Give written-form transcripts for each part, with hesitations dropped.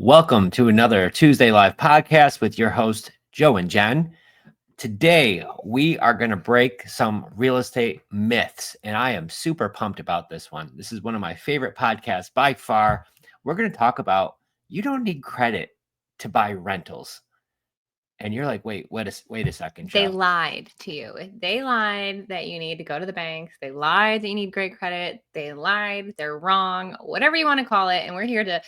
Welcome to another Tuesday Live podcast with your host, Joe and Jenn. Today, we are going to break some real estate myths, and I am super pumped about this one. This is one of my favorite podcasts by far. We're going to talk about you don't need credit to buy rentals. And you're like, wait a second, They Joe. lied to you. They lied that you need to go to the banks. They lied that you need great credit. They lied. They're wrong. Whatever you want to call it. And we're here to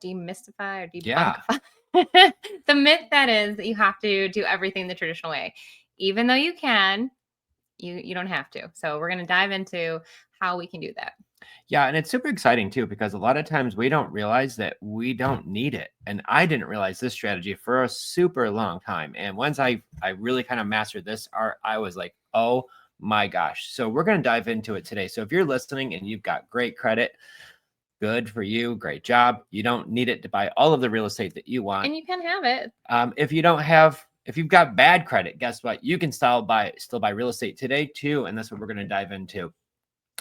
demystify or debunkify the myth that is that you have to do everything the traditional way. Even though you can, you don't have to. So we're going to dive into how we can do that. Yeah, and it's super exciting too, because a lot of times we don't realize that we don't need it. And I didn't realize this strategy for a super long time. And once I really kind of mastered this art, I was like, oh my gosh. So we're going to dive into it today. So if you're listening and you've got great credit, good for you, great job. You don't need it to buy all of the real estate that you want. And you can have it. If you've got bad credit, guess what? You can still buy real estate today too. And that's what we're going to dive into.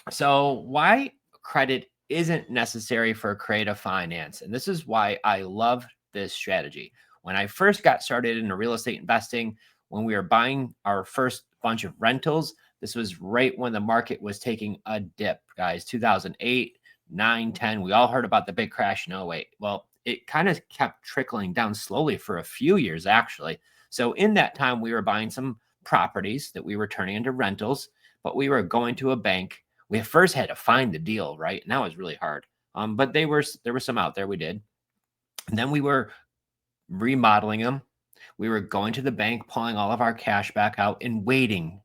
So why credit isn't necessary for creative finance. And this is why I love this strategy. When I first got started in real estate investing, when we were buying our first bunch of rentals, this was right when the market was taking a dip, guys. 2008, 9, 10, we all heard about the big crash in 08. Well, it kind of kept trickling down slowly for a few years, actually. So in that time, we were buying some properties that we were turning into rentals, but we were going to a bank. We first had to find the deal, right? And that was really hard. But there were some out there we did. And then we were remodeling them. We were going to the bank, pulling all of our cash back out and waiting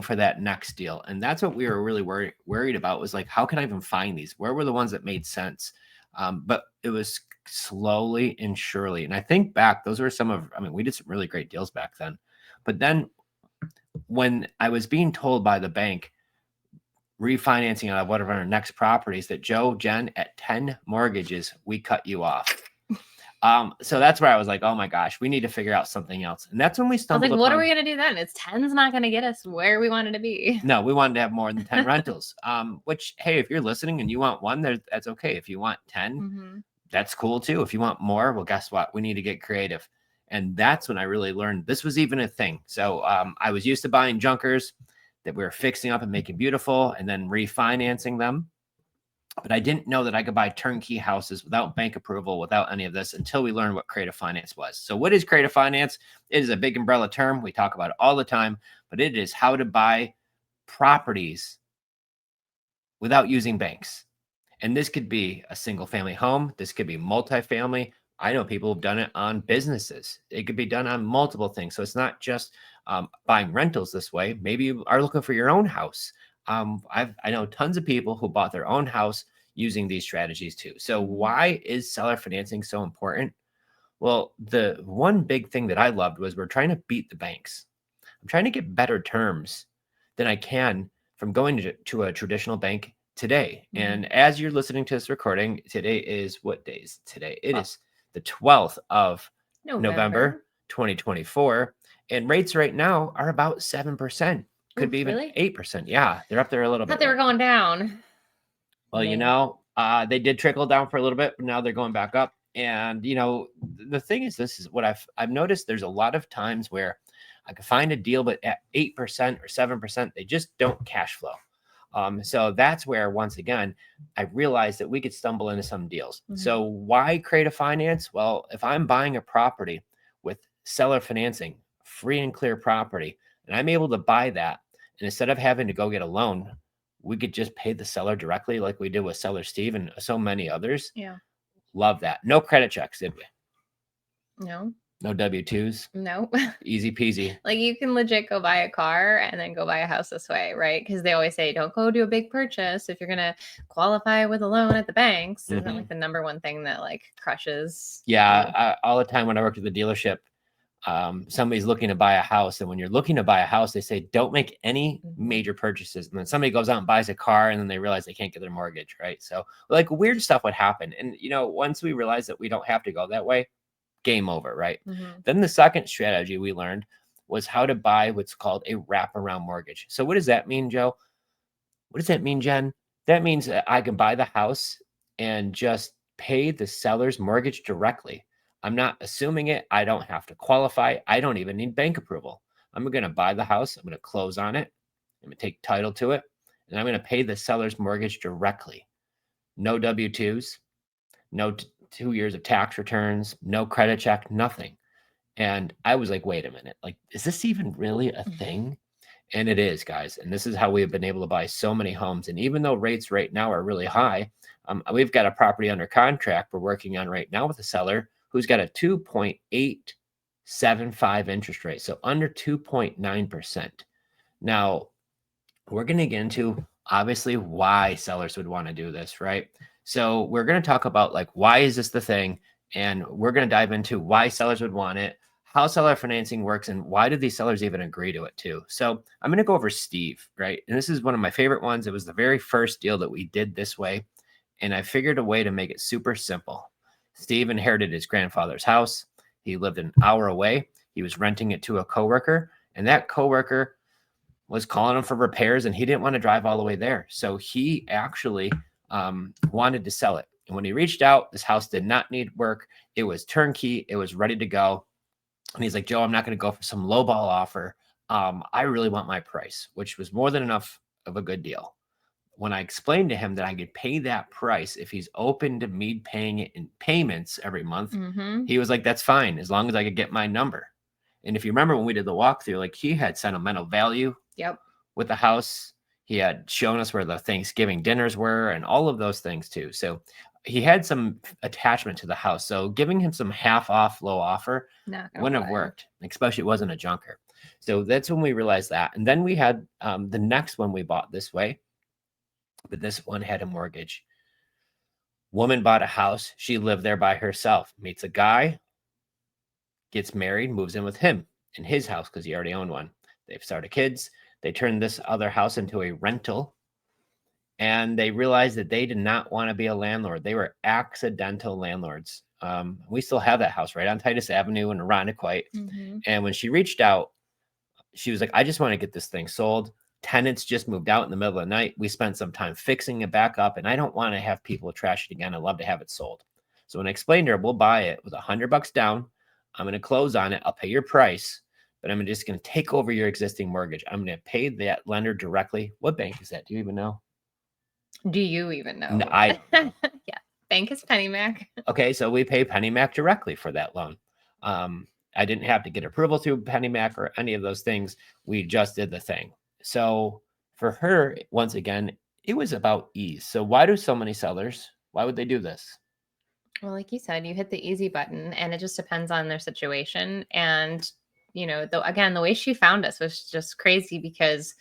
for that next deal. And that's what we were really worried about, was like, how can I even find these? Where were the ones that made sense? But it was slowly and surely. And I think back, we did some really great deals back then. But then when I was being told by the bank, refinancing out of one of our next properties, that Joe, Jenn, at 10 mortgages, we cut you off. So that's where I was like, oh my gosh, we need to figure out something else. And that's when we stumbled upon, what are we going to do then? It's 10's not going to get us where we wanted to be. No, we wanted to have more than 10 rentals. Which, hey, if you're listening and you want one, that's okay. If you want 10, that's cool too. If you want more, well, guess what? We need to get creative. And that's when I really learned this was even a thing. So I was used to buying junkers that we were fixing up and making beautiful and then refinancing them. But I didn't know that I could buy turnkey houses without bank approval, without any of this, until we learned what creative finance was. So what is creative finance? It is a big umbrella term. We talk about it all the time, but it is how to buy properties without using banks. And this could be a single family home. This could be multifamily. I know people have done it on businesses. It could be done on multiple things. So it's not just buying rentals this way. Maybe you are looking for your own house. I know tons of people who bought their own house using these strategies too. So why is seller financing so important? Well, the one big thing that I loved was we're trying to beat the banks. I'm trying to get better terms than I can from going to a traditional bank today. And as you're listening to this recording, today is what day is today? It is the 12th of November 2024. And rates right now are about 7%. Could be even really? 8%. Yeah, they're up there a little bit. I thought they were going down. Well, they did trickle down for a little bit, but now they're going back up. And, the thing is, this is what I've noticed. There's a lot of times where I could find a deal, but at 8% or 7%, they just don't cash flow. So that's where, once again, I realized that we could stumble into some deals. So why creative finance? Well, if I'm buying a property with seller financing, free and clear property, and I'm able to buy that, and instead of having to go get a loan, we could just pay the seller directly, like we did with Seller Steve and so many others. Yeah. Love that. No credit checks, did we? No. No W-2s? No. Easy peasy. Like, you can legit go buy a car and then go buy a house this way, right? Because they always say, don't go do a big purchase if you're going to qualify with a loan at the banks. Isn't that like the number one thing that like crushes? Yeah. All the time when I worked at the dealership, somebody's looking to buy a house, and when you're looking to buy a house, they say don't make any major purchases, and then somebody goes out and buys a car, and then they realize they can't get their mortgage, right? So like weird stuff would happen. And once we realize that we don't have to go that way, game over, right? Then the second strategy we learned was how to buy what's called a wraparound mortgage. So what does that mean, Joe? What does that mean, Jenn? That means that I can buy the house and just pay the seller's mortgage directly. I'm not assuming it. I don't have to qualify. I don't even need bank approval. I'm going to buy the house. I'm going to close on it. I'm going to take title to it. And I'm going to pay the seller's mortgage directly. No W-2s, no 2 years of tax returns, no credit check, nothing. And I was like, wait a minute, like, is this even really a thing? And it is, guys. And this is how we have been able to buy so many homes. And even though rates right now are really high, we've got a property under contract we're working on right now with a seller who's got a 2.875 interest rate. So under 2.9%. Now, we're going to get into obviously why sellers would want to do this, right? So we're going to talk about like, why is this the thing? And we're going to dive into why sellers would want it, how seller financing works, and why did these sellers even agree to it too? So I'm going to go over Steve, right? And this is one of my favorite ones. It was the very first deal that we did this way. And I figured a way to make it super simple. Steve inherited his grandfather's house. He lived an hour away. He was renting it to a coworker, and that coworker was calling him for repairs, and he didn't want to drive all the way there. So he actually wanted to sell it. And when he reached out, this house did not need work. It was turnkey. It was ready to go. And he's like, Joe, I'm not going to go for some lowball offer. I really want my price, which was more than enough of a good deal. When I explained to him that I could pay that price if he's open to me paying it in payments every month, he was like, that's fine, as long as I could get my number. And if you remember when we did the walkthrough, like, he had sentimental value with the house. He had shown us where the Thanksgiving dinners were and all of those things too. So he had some attachment to the house. So giving him some half off low offer wouldn't have worked, especially it wasn't a junker. So that's when we realized that. And then we had the next one we bought this way, but this one had a mortgage. Woman bought a house. She lived there by herself, meets a guy, gets married, moves in with him in his house because he already owned one. They've started kids. They turned this other house into a rental, and they realized that they did not want to be a landlord. They were accidental landlords. We still have that house right on Titus Avenue in Irondequoit. And when she reached out, she was like, I just want to get this thing sold. Tenants just moved out in the middle of the night. We spent some time fixing it back up, and I don't want to have people trash it again. I'd love to have it sold. So when I explained to her, we'll buy it with $100 down. I'm going to close on it. I'll pay your price, but I'm just going to take over your existing mortgage. I'm going to pay that lender directly. What bank is that? Do you even know? Do you even know? No, I don't know. Yeah. Bank is PennyMac. Okay, so we pay PennyMac directly for that loan. I didn't have to get approval through PennyMac or any of those things. We just did the thing. So for her, once again, it was about ease. So why do so many sellers, why would they do this? Well, like you said, you hit the easy button, and it just depends on their situation. And, the way she found us was just crazy because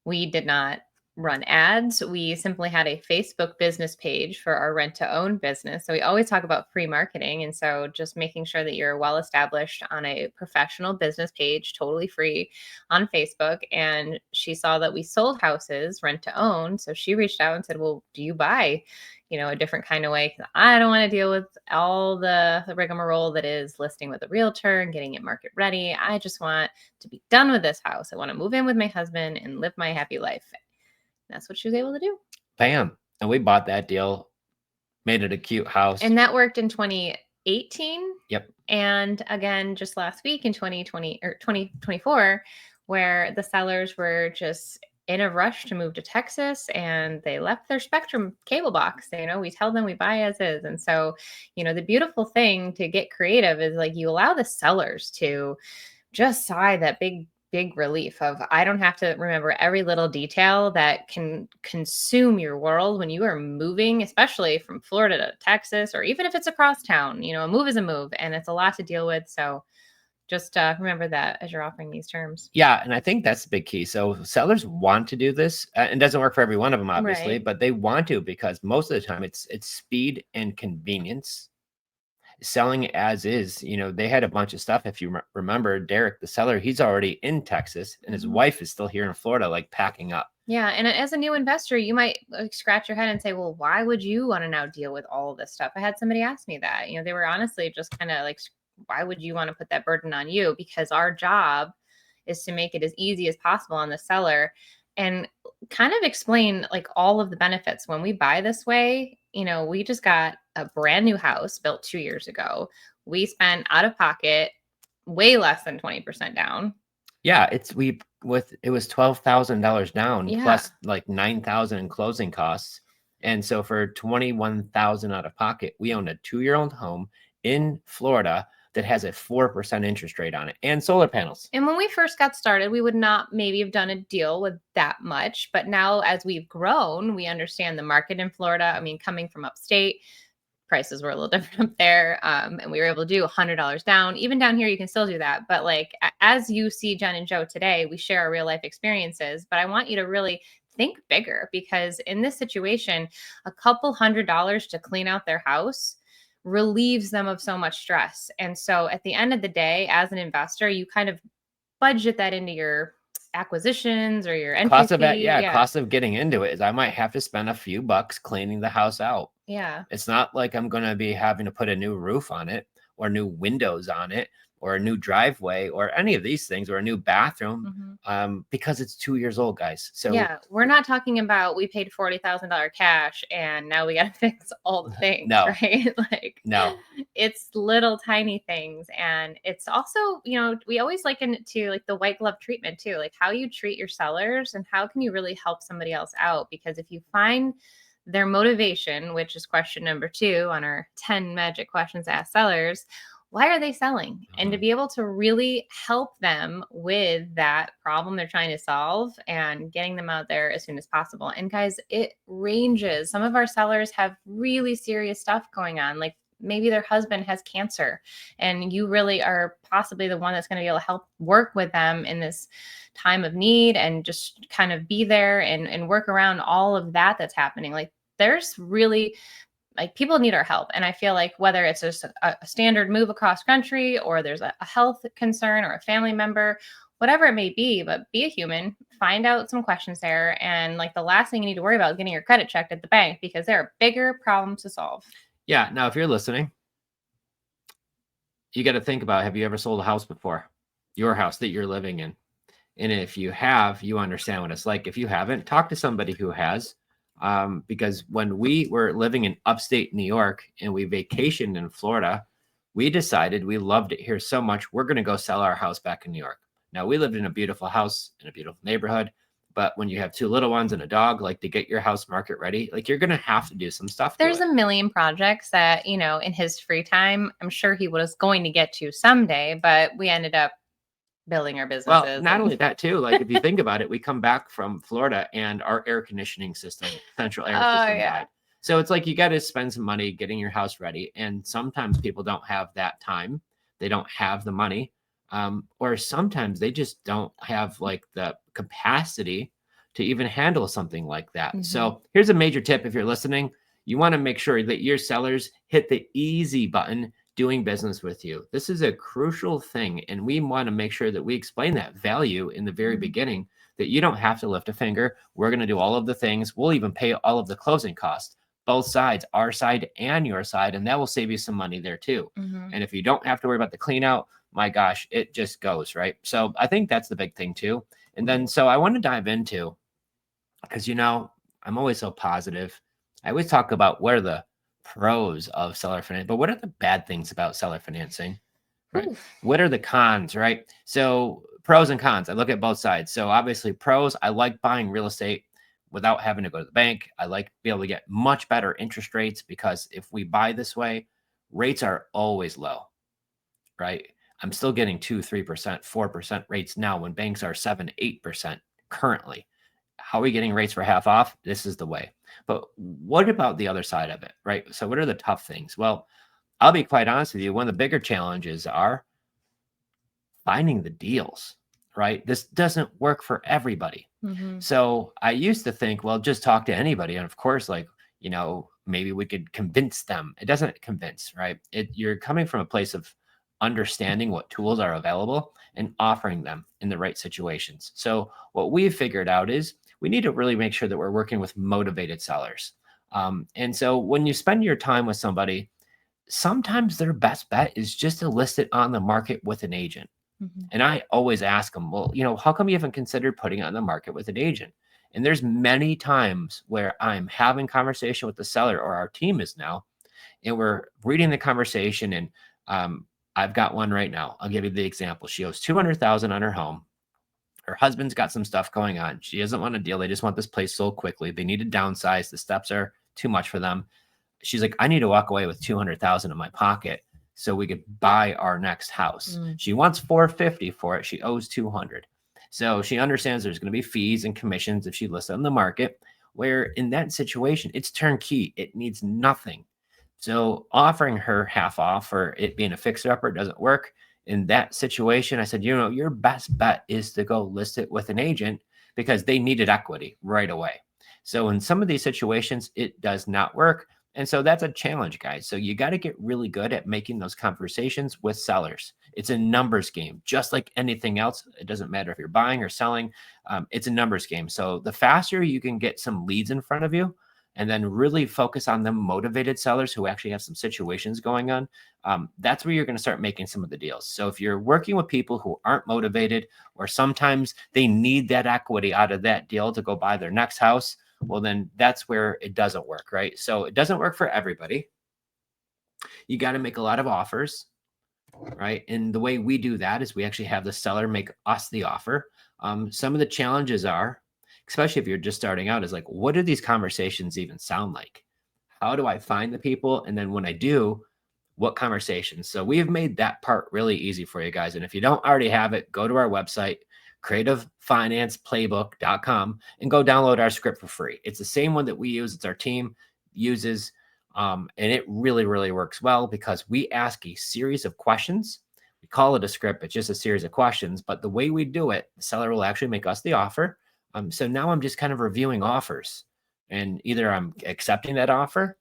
we did not run ads. We simply had a Facebook business page for our rent to own business. So we always talk about free marketing. And so just making sure that you're well established on a professional business page, totally free on Facebook. And she saw that we sold houses rent to own. So she reached out and said, well, do you buy, a different kind of way? I don't want to deal with all the rigmarole that is listing with a realtor and getting it market ready. I just want to be done with this house. I want to move in with my husband and live my happy life. That's what she was able to do. Bam. And we bought that deal, made it a cute house. And that worked in 2018. Yep. And again, just last week in 2020 or 2024, where the sellers were just in a rush to move to Texas, and they left their Spectrum cable box. We tell them we buy as is. And so, the beautiful thing to get creative is like you allow the sellers to just sigh that big relief of, I don't have to remember every little detail that can consume your world when you are moving, especially from Florida to Texas, or even if it's across town. A move is a move, and it's a lot to deal with. So just remember that as you're offering these terms. Yeah. And I think that's the big key. So sellers want to do this. It doesn't work for every one of them, obviously, Right. but they want to, because most of the time it's speed and convenience. Selling as is, they had a bunch of stuff. If you remember, Derek, the seller, he's already in Texas, and his wife is still here in Florida, like packing up. Yeah. And as a new investor, you might scratch your head and say, well, why would you want to now deal with all of this stuff? I had somebody ask me that. They were honestly just kind of like, why would you want to put that burden on you? Because our job is to make it as easy as possible on the seller. And kind of explain like all of the benefits when we buy this way. We just got a brand new house built 2 years ago. We spent out of pocket way less than 20% down. Yeah, it was $12,000 down Yeah. plus like 9,000 in closing costs. And so for 21,000 out of pocket, we own a 2-year-old home in Florida that has a 4% interest rate on it and solar panels. And when we first got started, we would not maybe have done a deal with that much. But now, as we've grown, we understand the market in Florida. I mean, coming from upstate, prices were a little different up there. And we were able to do $100 down. Even down here, you can still do that. But like, as you see Jenn and Joe today, we share our real life experiences. But I want you to really think bigger, because in this situation, a couple $100 to clean out their house relieves them of so much stress. And so at the end of the day, as an investor, you kind of budget that into your acquisitions or your entry Cost of fee. it, yeah, cost of getting into it is I might have to spend a few bucks cleaning the house out. Yeah. It's not like I'm going to be having to put a new roof on it or new windows on it or a new driveway or any of these things or a new bathroom because it's 2 years old, guys. So yeah, we're not talking about we paid $40,000 cash and now we got to fix all the things, No. right? Like, no, it's little tiny things. And it's also, we always liken it to like the white glove treatment too, like how you treat your sellers and how can you really help somebody else out? Because if you find their motivation, which is question number 2 on our 10 magic questions to ask sellers, why are they selling? And to be able to really help them with that problem they're trying to solve and getting them out there as soon as possible. And guys, it ranges. Some of our sellers have really serious stuff going on, like maybe their husband has cancer and you really are possibly the one that's going to be able to help work with them in this time of need and just kind of be there and work around all of that that's happening. Like, there's really, like, people need our help. And I feel like whether it's just a standard move across country or there's a health concern or a family member, whatever it may be, but be a human, find out some questions there. And like, the last thing you need to worry about is getting your credit checked at the bank, because there are bigger problems to solve. Yeah. Now, if you're listening, you got to think about, have you ever sold a house before? Your house that you're living in. And if you have, you understand what it's like. If you haven't, talk to somebody who has. Because when we were living in upstate New York and we vacationed in Florida, we decided we loved it here so much, we're going to go sell our house back in New York. Now, we lived in a beautiful house in a beautiful neighborhood, but when you have 2 little ones and a dog, like, to get your house market ready, like, you're going to have to do some stuff. There's a million projects that, in his free time, I'm sure he was going to get to someday, but we ended up building our businesses. Well, not only that too, like, if you think about it, we come back from Florida and our air conditioning system, central air system died. So it's like, you got to spend some money getting your house ready. And sometimes people don't have that time. They don't have the money. Or sometimes they just don't have like the capacity to even handle something like that. So here's a major tip. If you're listening, you want to make sure that your sellers hit the easy button doing business with you. This is a crucial thing. And we want to make sure that we explain that value in the very beginning, that you don't have to lift a finger. We're going to do all of the things. We'll even pay all of the closing costs, both sides, our side and your side. And that will save you some money there too. And if you don't have to worry about the clean out, my gosh, it just goes, right? So I think that's the big thing too. And then, so I want to dive into, because, I'm always so positive. I always talk about what are the pros of seller finance, but what are the bad things about seller financing, right? What are the cons, right? So pros and cons, I look at both sides. So obviously pros, I like buying real estate without having to go to the bank. I like to be able to get much better interest rates, because if we buy this way, rates are always low, right? I'm still getting 2%, 3%, 4% rates now when banks are 7%, 8% currently. How are we getting rates for half off? This is the way. But what about the other side of it, right? So what are the tough things? Well, I'll be quite honest with you. One of the bigger challenges are finding the deals, right? This doesn't work for everybody. So I used to think, well, just talk to anybody. And of course, like, maybe we could convince them. It doesn't convince, right? You're coming from a place of understanding what tools are available and offering them in the right situations. So what we've figured out is we need to really make sure that we're working with motivated sellers. And so when you spend your time with somebody, sometimes their best bet is just to list it on the market with an agent. And I always ask them, well, how come you haven't considered putting it on the market with an agent? And there's many times where I'm having conversation with the seller, or our team is now, and we're reading the conversation. And I've got one right now. I'll give you the example. She owes $200,000 on her home. Her husband's got some stuff going on. She doesn't want a deal. They just want this place sold quickly. They need to downsize. The steps are too much for them. She's like, I need to walk away with $200,000 in my pocket so we could buy our next house. She wants $450 for it. She owes $200. So she understands there's going to be fees and commissions if she lists on the market, where in that situation, it's turnkey. It needs nothing. So offering her half off or it being a fixer-upper doesn't work. In that situation, I said, your best bet is to go list it with an agent because they needed equity right away. So in some of these situations, it does not work. And so that's a challenge, guys. So you got to get really good at making those conversations with sellers. It's a numbers game, just like anything else. It doesn't matter if you're buying or selling. It's a numbers game. So the faster you can get some leads in front of you, and then really focus on the motivated sellers who actually have some situations going on, that's where you're going to start making some of the deals. So if you're working with people who aren't motivated, or sometimes they need that equity out of that deal to go buy their next house, well, then that's where it doesn't work, right? So it doesn't work for everybody. You got to make a lot of offers, right? And the way we do that is we actually have the seller make us the offer. Some of the challenges are, especially if you're just starting out, is like, what do these conversations even sound like? How do I find the people? And then when I do, what conversations? So we have made that part really easy for you guys. And if you don't already have it, go to our website, creativefinanceplaybook.com, and go download our script for free. It's the same one that we use. It's our team uses. And it really, really works well because we ask a series of questions. We call it a script. It's just a series of questions. But the way we do it, the seller will actually make us the offer. So now I'm just kind of reviewing offers, and either I'm accepting that offer,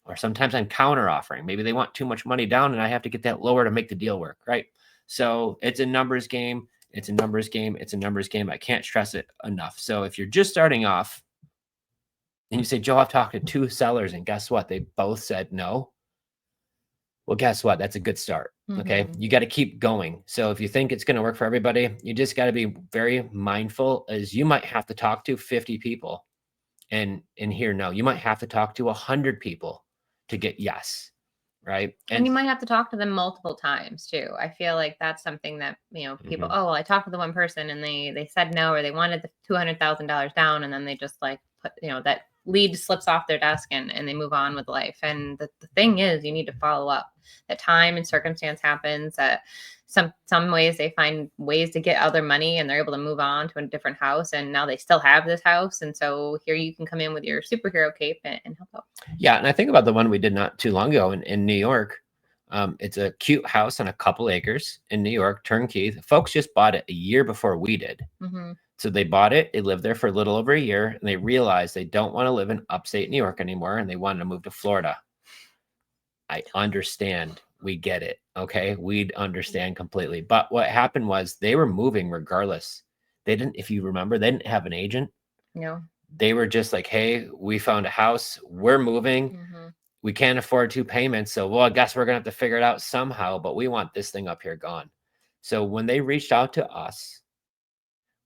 or sometimes I'm counter offering. Maybe they want too much money down and I have to get that lower to make the deal work, right? So it's a numbers game. It's a numbers game. It's a numbers game. I can't stress it enough. So if you're just starting off and you say, Joe, I've talked to 2 sellers and guess what? They both said no. Well, guess what? That's a good start. Okay. You got to keep going. So if you think it's going to work for everybody, you just got to be very mindful, as you might have to talk to 50 people and hear no. You might have to talk to 100 people to get yes. Right. And you might have to talk to them multiple times too. I feel like that's something that, people, oh, well, I talked to the one person and they said no, or they wanted the $200,000 down. And then they just like put, that lead slips off their desk and they move on with life. And the thing is, you need to follow up. That time and circumstance happens. Some ways they find ways to get other money and they're able to move on to a different house. And now they still have this house. And so here you can come in with your superhero cape and help out. Yeah. And I think about the one we did not too long ago in New York. It's a cute house on a couple acres in New York, turnkey. The folks just bought it a year before we did. So they bought it. They lived there for a little over a year, and they realized they don't want to live in upstate New York anymore. And they wanted to move to Florida. I understand. We get it. Okay. We'd understand completely. But what happened was they were moving regardless. They didn't, if you remember, they didn't have an agent. No. They were just like, hey, we found a house. We're moving. We can't afford 2 payments. So, well, I guess we're going to have to figure it out somehow, but we want this thing up here gone. So when they reached out to us,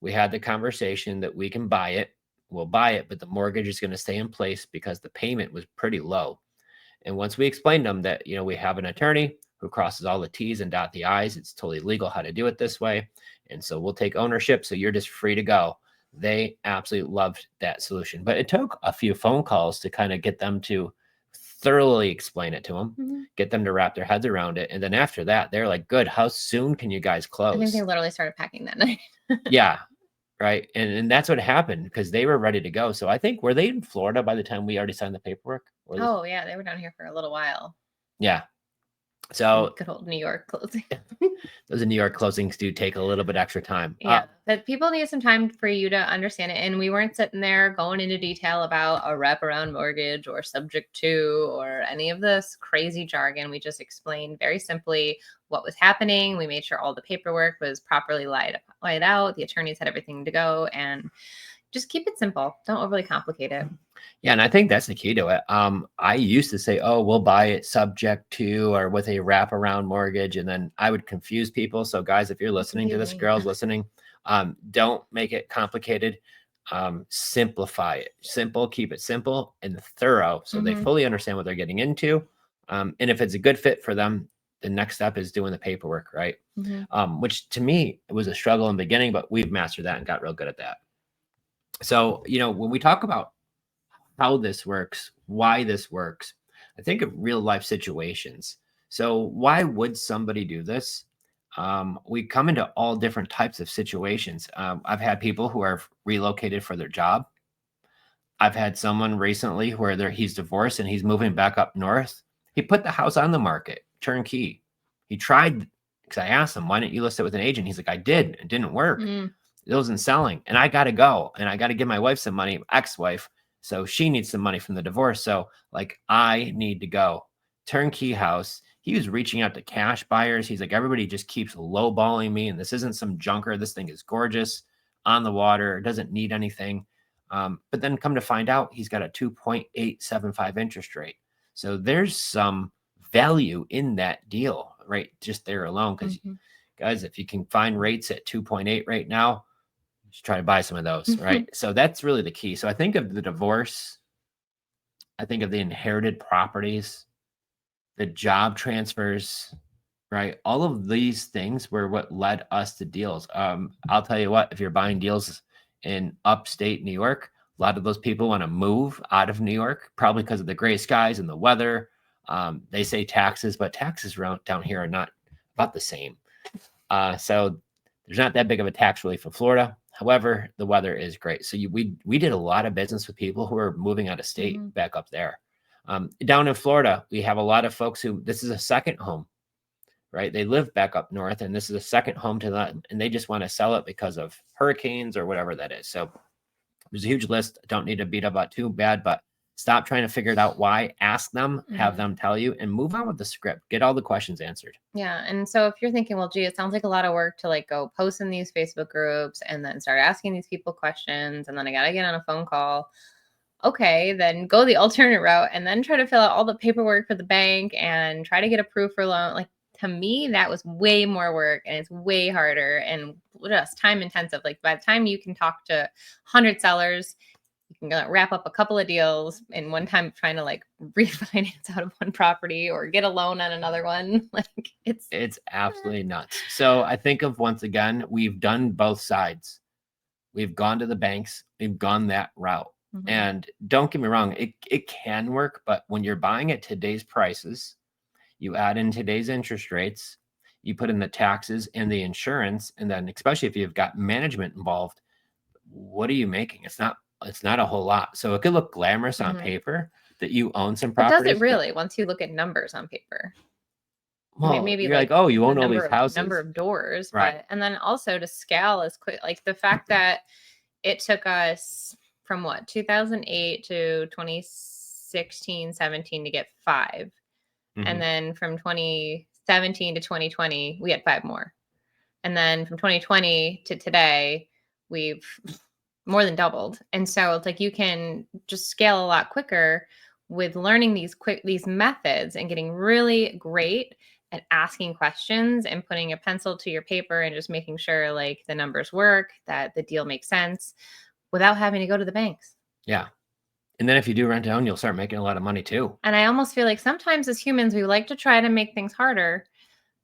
we had the conversation that we can buy it. We'll buy it, but the mortgage is going to stay in place because the payment was pretty low. And once we explained them that, we have an attorney who crosses all the T's and dot the I's, it's totally legal how to do it this way. And so we'll take ownership. So you're just free to go. They absolutely loved that solution. But it took a few phone calls to kind of get them to thoroughly explain it to them, get them to wrap their heads around it. And then after that, they're like, good, how soon can you guys close? I think they literally started packing that night. Yeah. Right. And that's what happened because they were ready to go. So I think, were they in Florida by the time we already signed the paperwork? Oh, yeah. They were down here for a little while. Yeah. So good old New York closing. Those New York closings do take a little bit extra time. Yeah. But people need some time for you to understand it. And we weren't sitting there going into detail about a wraparound mortgage or subject to or any of this crazy jargon. We just explained very simply what was happening. We made sure all the paperwork was properly laid out. The attorneys had everything to go, and just keep it simple. Don't overly complicate it. Yeah. And I think that's the key to it. I used to say, oh, we'll buy it subject to or with a wraparound mortgage. And then I would confuse people. So guys, if you're listening to this, girls listening, don't make it complicated. simplify it. Simple, keep it simple and thorough so they fully understand what they're getting into. And if it's a good fit for them, the next step is doing the paperwork, right? Which to me, it was a struggle in the beginning, but we've mastered that and got real good at that. So, when we talk about how this works, why this works, I think of real life situations. So why would somebody do this? We come into all different types of situations. I've had people who are relocated for their job. I've had someone recently where he's divorced and he's moving back up north. He put the house on the market, turnkey. He tried, because I asked him, why didn't you list it with an agent? He's like, I did. It didn't work. It wasn't selling. And I got to go. And I got to give my wife some money, ex-wife. So she needs some money from the divorce. So I need to go. Turnkey house. He was reaching out to cash buyers. He's like, everybody just keeps lowballing me. And this isn't some junker. This thing is gorgeous, on the water. It doesn't need anything. But then come to find out, he's got a 2.875 interest rate. So there's some value in that deal, right? Just there alone. Because guys, if you can find rates at 2.8 right now, just try to buy some of those, right? So that's really the key. So I think of the divorce. I think of the inherited properties, the job transfers, right? All of these things were what led us to deals. I'll tell you what, if you're buying deals in upstate New York, a lot of those people want to move out of New York, probably because of the gray skies and the weather. They say taxes, but taxes around down here are not about the same. So there's not that big of a tax relief in Florida. However, the weather is great. So we did a lot of business with people who are moving out of state back up there. Down in Florida, we have a lot of folks who this is a second home, right? They live back up north, and this is a second home to them, and they just want to sell it because of hurricanes or whatever that is. So there's a huge list. I don't need to beat up too bad, but stop trying to figure it out why. Ask them, have them tell you, and move on with the script. Get all the questions answered. Yeah. And so if you're thinking, well, gee, it sounds like a lot of work to go post in these Facebook groups and then start asking these people questions, and then I got to get on a phone call. Okay, then go the alternate route and then try to fill out all the paperwork for the bank and try to get approved for a loan. To me, that was way more work and it's way harder and just time intensive. By the time you can talk to 100 sellers, you can wrap up a couple of deals in one time trying to refinance out of one property or get a loan on another one. It's absolutely nuts. So I think of, once again, we've done both sides. We've gone to the banks. We've gone that route. And don't get me wrong, it can work, but when you're buying at today's prices, you add in today's interest rates, you put in the taxes and the insurance, and then especially if you've got management involved, what are you making? It's not a whole lot. So it could look glamorous on paper that you own some properties. But does it really, once you look at numbers on paper? Well, maybe you're oh, you own all these houses. Number of doors, right? And then also to scale as quick, the fact that it took us from 2008 to 2016, 17 to get 5. And then from 2017 to 2020, we had 5 more. And then from 2020 to today, we've more than doubled. And so it's you can just scale a lot quicker with learning these methods and getting really great at asking questions and putting a pencil to your paper and just making sure the numbers work, that the deal makes sense, without having to go to the banks. Yeah. And then if you do rent to own, you'll start making a lot of money too. And I almost feel sometimes as humans, we like to try to make things harder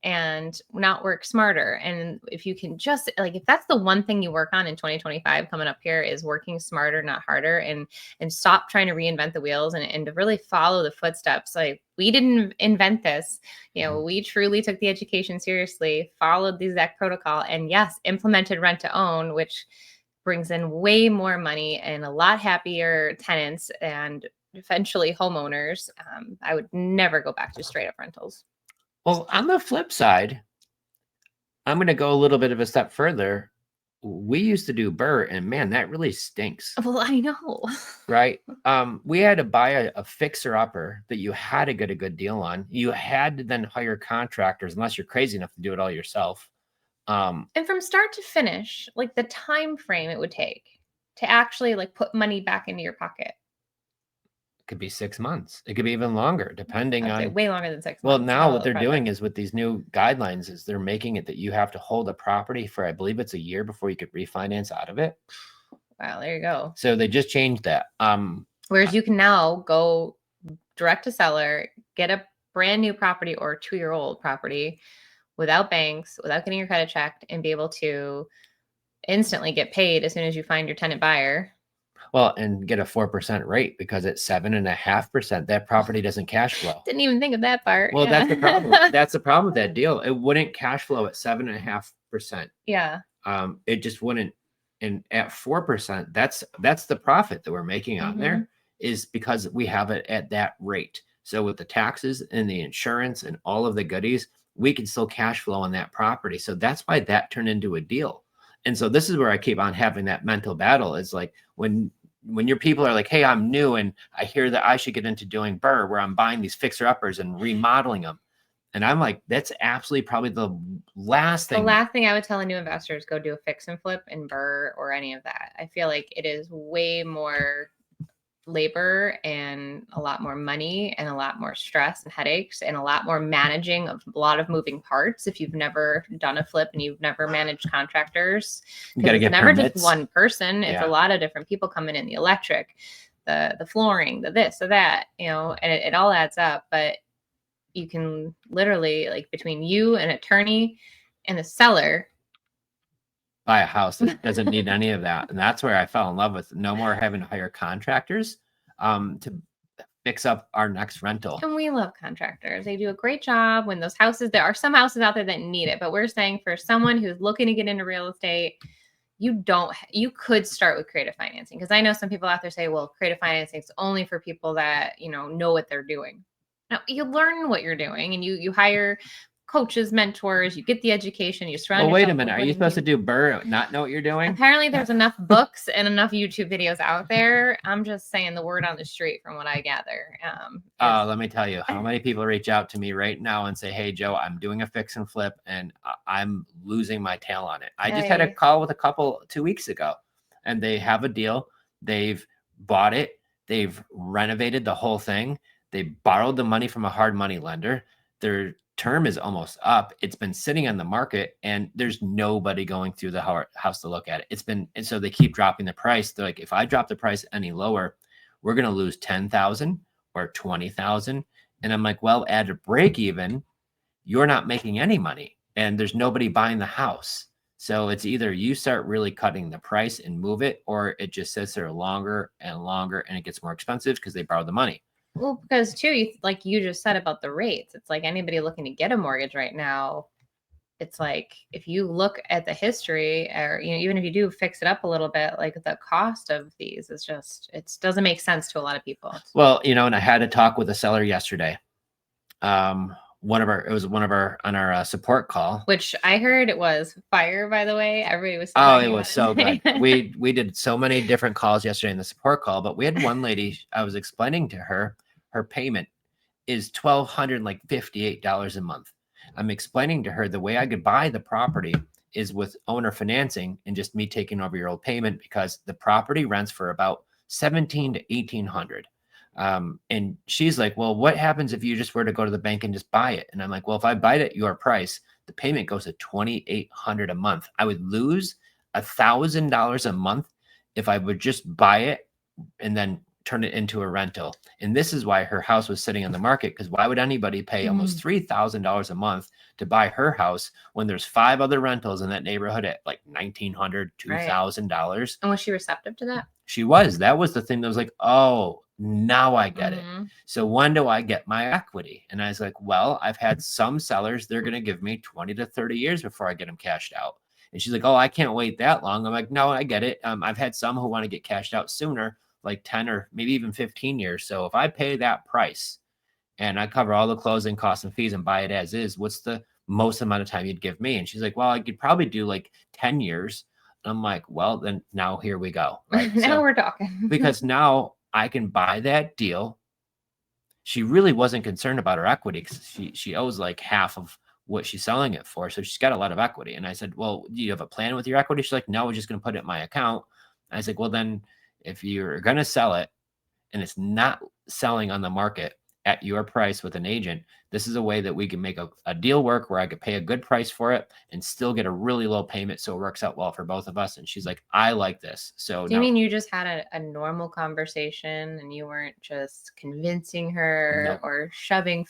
and not work smarter. And if you can just if that's the one thing you work on in 2025 coming up here, is working smarter, not harder, and stop trying to reinvent the wheels and to really follow the footsteps. We didn't invent this. We truly took the education seriously, followed the exact protocol, and yes, implemented rent to own, which brings in way more money and a lot happier tenants and eventually homeowners. I would never go back to straight up rentals. Well, on the flip side, I'm going to go a little bit of a step further. We used to do BRRRR, and man, that really stinks. Well, I know. Right? We had to buy a fixer-upper that you had to get a good deal on. You had to then hire contractors, unless you're crazy enough to do it all yourself. And from start to finish, the time frame it would take to actually put money back into your pocket. It could be 6 months. It could be even longer, depending on way longer than 6 months. Well, now what they're doing is, with these new guidelines, is they're making it that you have to hold a property for, I believe it's a year before you could refinance out of it. Wow, there you go. So they just changed that. Whereas you can now go direct to seller, get a brand new property or a 2-year-old property without banks, without getting your credit checked, and be able to instantly get paid as soon as you find your tenant buyer. Well, and get a 4% rate, because at 7.5%, that property doesn't cash flow. Didn't even think of that part. Well, yeah. that's the problem. That's the problem with that deal. It wouldn't cash flow at 7.5%. Yeah. It just wouldn't. And at 4%, that's the profit that we're making on there, is because we have it at that rate. So with the taxes and the insurance and all of the goodies, we can still cash flow on that property. So that's why that turned into a deal. And so this is where I keep on having that mental battle. Is like when your people are like, hey, I'm new and I hear that I should get into doing BRRRR, where I'm buying these fixer uppers and remodeling them. And I'm like, that's absolutely probably the last thing. The last thing I would tell a new investor is go do a fix and flip in BRRRR or any of that. I feel like it is way more labor and a lot more money and a lot more stress and headaches and a lot more managing of a lot of moving parts. If you've never done a flip and you've never managed contractors, You got to get never permits. just one person. It's Yeah. a lot of different people coming in, the electric, the flooring, the this, the that, and it all adds up. But you can literally, like, between you, an attorney, and the seller, buy a house that doesn't need any of that. And that's where I fell in love with no more having to hire contractors to fix up our next rental. and we love contractors. They do a great job when those houses, there are some houses out there that need it, but we're saying for someone who's looking to get into real estate, you could start with creative financing. Because I know some people out there say, well, creative financing is only for people that, know what they're doing. No, you learn what you're doing, and you hire coaches, mentors, you get the education, you surround Well, wait a yourself minute. with Are you supposed to people. do BRRRR, not know what you're doing? Apparently there's enough books and enough YouTube videos out there. I'm just saying the word on the street from what I gather. Let me tell you, how many people reach out to me right now and say, hey, Joe, I'm doing a fix and flip and I'm losing my tail on it. I just had a call with a couple 2 weeks ago, and they have a deal. They've bought it. They've renovated the whole thing. They borrowed the money from a hard money lender. Their term is almost up. It's been sitting on the market, and there's nobody going through the house to look at it. And so they keep dropping the price. They're like, if I drop the price any lower, we're going to lose 10,000 or 20,000. And I'm like, well, at a break even, you're not making any money, and there's nobody buying the house. So it's either you start really cutting the price and move it, or it just sits there longer and longer, and it gets more expensive because they borrowed the money. Well, because too, like you just said about the rates, it's like anybody looking to get a mortgage right now, it's like if you look at the history, or even if you do fix it up a little bit, like the cost of these is just, it doesn't make sense to a lot of people. Well, and I had a talk with a seller yesterday. It was one of our on our support call, which I heard it was fire, by the way. Everybody was it was so good. We did so many different calls yesterday in the support call, but we had one lady, I was explaining to her payment is $1,258 a month. I'm explaining to her the way I could buy the property is with owner financing and just me taking over your old payment, because the property rents for about $1,700 to $1,800. And she's like, well, what happens if you just were to go to the bank and just buy it? And I'm like, well, if I buy it at your price, the payment goes to $2,800 a month. I would lose $1,000 a month if I would just buy it and then turn it into a rental. And this is why her house was sitting on the market, because why would anybody pay almost $3,000 a month to buy her house when there's 5 other rentals in that neighborhood at like $1,900, $2,000? And was she receptive to that? She was. That was the thing that was like, oh, now I get it. So when do I get my equity? And I was like, well, I've had some sellers, they're going to give me 20 to 30 years before I get them cashed out. And she's like, oh, I can't wait that long. I'm like, no, I get it. I've had some who want to get cashed out sooner, like 10 or maybe even 15 years. So if I pay that price and I cover all the closing costs and fees and buy it as is, what's the most amount of time you'd give me? And she's like, well, I could probably do like 10 years. And I'm like, well, then now here we go. Right? Now we're talking. Because now I can buy that deal. She really wasn't concerned about her equity because she owes like half of what she's selling it for. So she's got a lot of equity. And I said, well, do you have a plan with your equity? She's like, no, we're just going to put it in my account. I was like, well, then if you're going to sell it and it's not selling on the market at your price with an agent, this is a way that we can make a deal work where I could pay a good price for it and still get a really low payment. So it works out well for both of us. And she's like, I like this. So Do you mean you just had a normal conversation and you weren't just convincing her or shoving,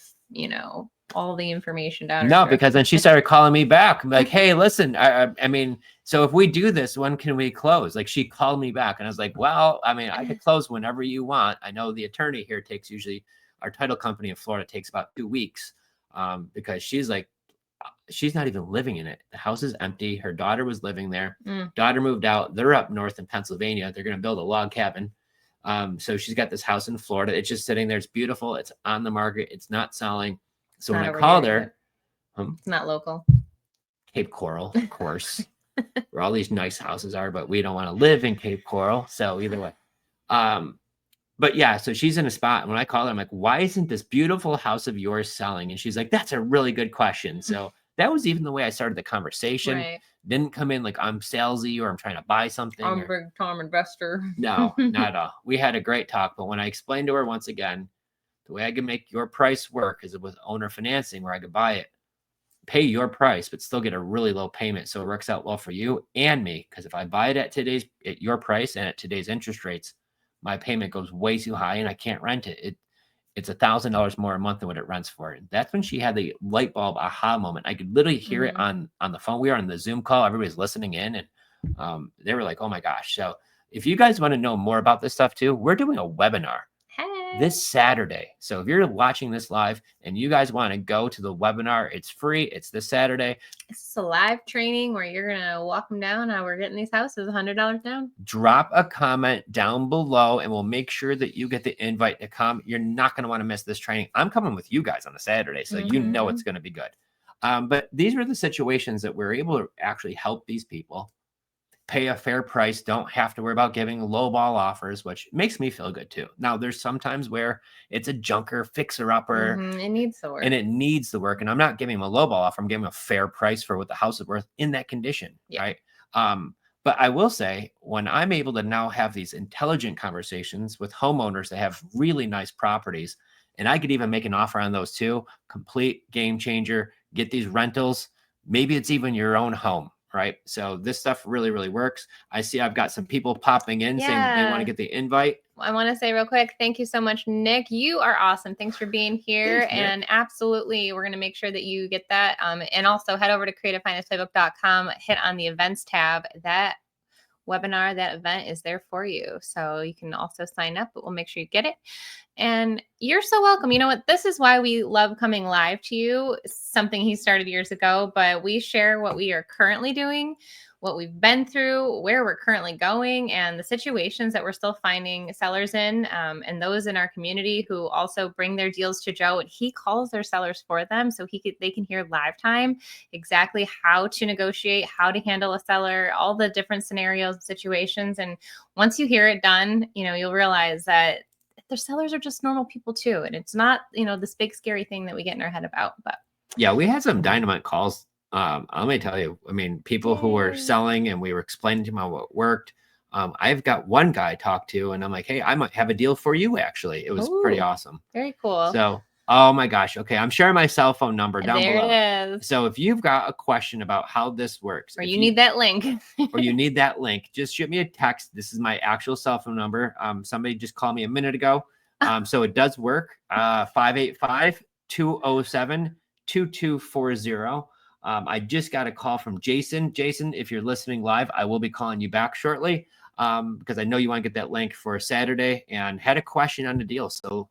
all the information down? No, because then she started calling me back. I'm like, hey, listen, I mean, so if we do this, when can we close? Like, she called me back and I was like, well, I mean, I could close whenever you want. I know the attorney here takes usually, our title company in Florida takes about 2 weeks, because she's like, she's not even living in it. The house is empty. Her daughter was living there. Daughter moved out. They're up north in Pennsylvania. They're going to build a log cabin. So she's got this house in Florida. It's just sitting there. It's beautiful. It's on the market. It's not selling. So when I called her, it's not local. Cape Coral, of course, where all these nice houses are, but we don't want to live in Cape Coral. So either way, but yeah, so she's in a spot. And when I called her, I'm like, why isn't this beautiful house of yours selling? And she's like, that's a really good question. So that was even the way I started the conversation. Right. Didn't come in like I'm salesy or I'm trying to buy something. I'm a big time investor. No, not at all. We had a great talk, but when I explained to her once again, the way I could make your price work is with owner financing, where I could buy it, pay your price, but still get a really low payment. So it works out well for you and me. Because if I buy it at your price and at today's interest rates, my payment goes way too high and I can't rent it. It's $1,000 more a month than what it rents for. And that's when she had the light bulb aha moment. I could literally hear it on the phone. We were on the Zoom call. Everybody's listening in, and they were like, oh my gosh. So if you guys want to know more about this stuff too, we're doing a webinar this Saturday. So if you're watching this live and you guys want to go to the webinar, it's free. It's this Saturday. It's a live training where you're going to walk them down how we're getting these houses $100 down. Drop a comment down below and we'll make sure that you get the invite to come. You're not going to want to miss this training. I'm coming with you guys on a Saturday, so you know it's going to be good. But these are the situations that we're able to actually help these people pay a fair price, don't have to worry about giving lowball offers, which makes me feel good too. Now, there's sometimes where it's a junker, fixer-upper. It needs the work. And it needs the work. And I'm not giving them a lowball offer. I'm giving them a fair price for what the house is worth in that condition, right? But I will say, when I'm able to now have these intelligent conversations with homeowners that have really nice properties, and I could even make an offer on those too, complete game changer, get these rentals. Maybe it's even your own home. Right. So this stuff really, really works. I see I've got some people popping in saying they want to get the invite. I want to say real quick, thank you so much, Nick. You are awesome. Thanks for being here. And absolutely, we're going to make sure that you get that. And also head over to creativefinanceplaybook.com, hit on the events tab. That webinar, that event is there for you. So you can also sign up, but we'll make sure you get it. And you're so welcome. You know what? This is why we love coming live to you. Something he started years ago, but we share what we are currently doing, what we've been through, where we're currently going, and the situations that we're still finding sellers in, and those in our community who also bring their deals to Joe. And he calls their sellers for them, so they can hear live time exactly how to negotiate, how to handle a seller, all the different scenarios and situations. And once you hear it done, you'll realize that their sellers are just normal people too. And it's not, this big scary thing that we get in our head about. But yeah, we had some dynamite calls. Let me tell you, I mean, people who were selling and we were explaining to them how it worked. I've got one guy I talked to and I'm like, hey, I might have a deal for you. Actually, it was pretty awesome. Very cool. So, oh my gosh. Okay. I'm sharing my cell phone number down below. There it is. So if you've got a question about how this works, or you need that link, just shoot me a text. This is my actual cell phone number. Somebody just called me a minute ago. So it does work. 585-207-2240. I just got a call from Jason. Jason, if you're listening live, I will be calling you back shortly, because I know you want to get that link for Saturday and had a question on the deal. So,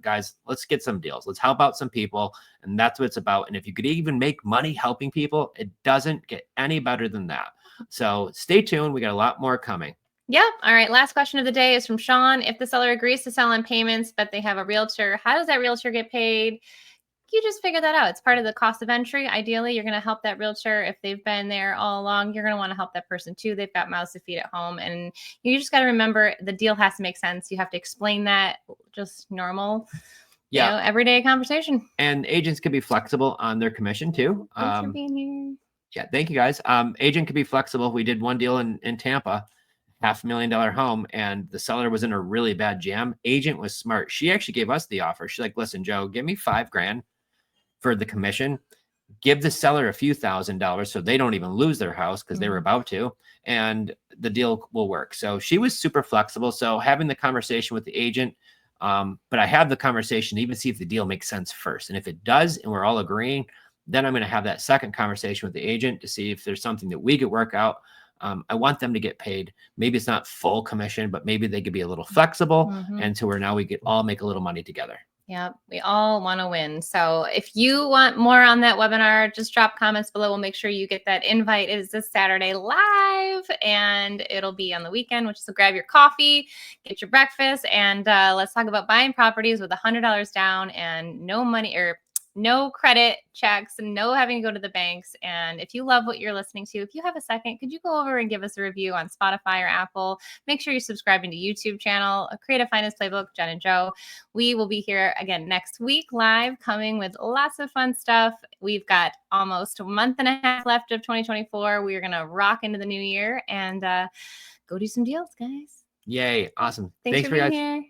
guys, let's get some deals. Let's help out some people. And that's what it's about. And if you could even make money helping people, it doesn't get any better than that. So stay tuned. We got a lot more coming. Yeah. All right. Last question of the day is from Sean. If the seller agrees to sell on payments, but they have a realtor, how does that realtor get paid? You just figure that out. It's part of the cost of entry. Ideally, you're going to help that realtor. If they've been there all along, you're going to want to help that person too. They've got mouths to feed at home. And you just got to remember the deal has to make sense. You have to explain that, just normal, everyday conversation. And agents can be flexible on their commission too. Thanks for being here. Yeah. Thank you guys. Agent could be flexible. We did one deal in Tampa $500,000 home, and the seller was in a really bad jam. Agent was smart. She actually gave us the offer. She's like, listen, Joe, give me $5,000 for the commission. Give the seller a few $1,000s so they don't even lose their house because they were about to, and the deal will work. So she was super flexible. So having the conversation with the agent, but I have the conversation to even see if the deal makes sense first. And if it does, and we're all agreeing, then I'm going to have that second conversation with the agent to see if there's something that we could work out. I want them to get paid. Maybe it's not full commission, but maybe they could be a little flexible, and to where now we could all make a little money together. Yeah, we all want to win. So if you want more on that webinar, just drop comments below. We'll make sure you get that invite. It is this Saturday live, and it'll be on the weekend, which is grab your coffee, get your breakfast, and let's talk about buying properties with $100 down and no money or no credit checks and no having to go to the banks. And if you love what you're listening to, if you have a second, could you go over and give us a review on Spotify or Apple? Make sure you're subscribing to YouTube channel, Creative Finance Playbook, Jenn and Joe. We will be here again next week live, coming with lots of fun stuff. We've got almost a month and a half left of 2024. We're going to rock into the new year and go do some deals, guys. Yay. Awesome. Thanks for being here.